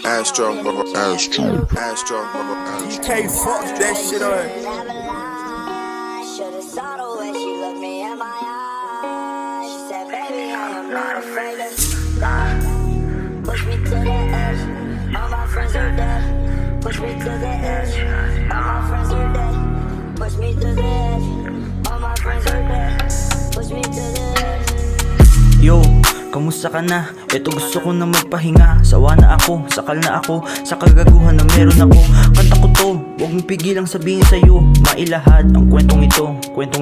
Astro. You can't fuck that shit up. Should've saw the way she looked me in my eyes. She said, baby, I am not afraid to die. Push me to the edge, all my friends are dead. Push me to the edge, all my friends are dead. Push me to the edge, all my friends are dead. Push me to the edge. Yo, kamusta ka na? Eto gusto ko na magpahinga. Sawa na ako, sakal na ako sa kagaguhan na meron ako. Kanta ko to, huwag mong pigilang sabihin sa'yo. Mailahad ang kwentong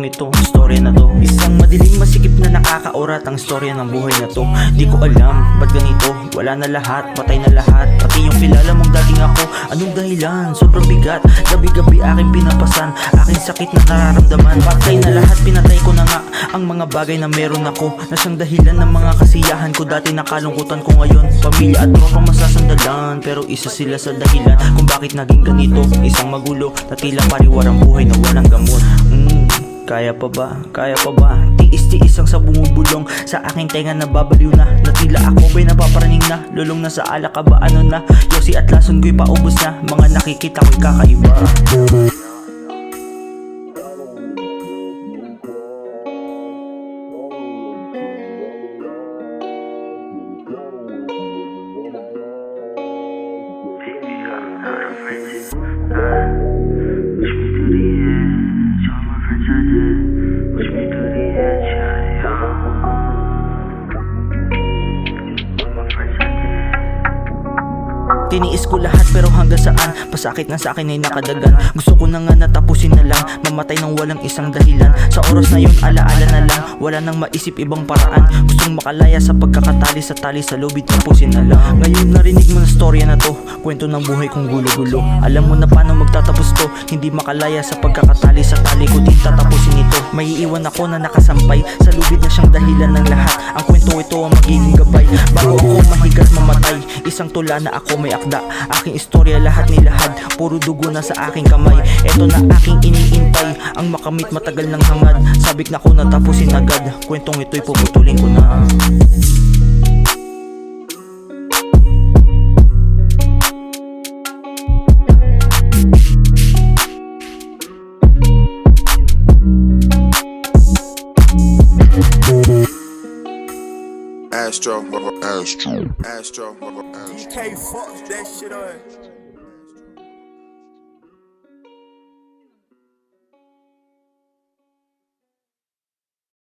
ito, storya na to. Isang madilim masikip na nakakaurat ang storya ng buhay na to. Di ko alam, ba't ganito? Wala na lahat, patay na lahat. Pati yung kilala mong dating ako. Anong dahilan? Sobrang bigat. Gabi-gabi aking pinapasan, aking sakit na nararamdaman. Patay na lahat, pinatay ko na nga ang mga bagay na meron ako, na siyang dahilan ng mga kasiyahan ko. Dati nakalungkutan ko ngayon, pamilya at tropa masasandalan. Pero isa sila sa dahilan kung bakit naging ganito. Isang magulo na tila pariwarang buhay na walang gamot. Kaya pa ba? Kaya pa ba? Tiis-tiis ang sa bumubulong sa aking tenga, nababaliw na. Natila ako ba'y napaparaning na? Lulong na sa alak ka ba? Ano na? Yosi at lason ko'y paubos na. Mga nakikita ko'y kakaiba. Tiniis ko lahat pero hanggang saan? Pasakit na sa akin ay nakadagan. Gusto ko na nga natapusin na lang, mamatay ng walang isang dahilan. Sa oras na yun alaala na lang, wala nang maisip ibang paraan. Gustong makalaya sa pagkakatali sa tali sa lobby, tapusin na lang. Ngayon narinig mo na storya na to, kwento ng buhay kong gulo-gulo. Alam mo na paano magtatapos to, hindi makalaya sa pagkakatali sa tali ko, din tatapusin ito. May iiwan ako na nakasampay, sa lubid na siyang dahilan ng lahat. Ang kwento ito ang magiging gabay bago ako mahigat mamatay. Isang tula na ako may akda, aking istorya lahat nilahad. Puro dugo na sa aking kamay, eto na aking iniintay. Ang makamit matagal ng hangad, sabik na ko natapusin agad. Kwentong ito'y puputulin ko na. Astro. You can't fuck that shit up.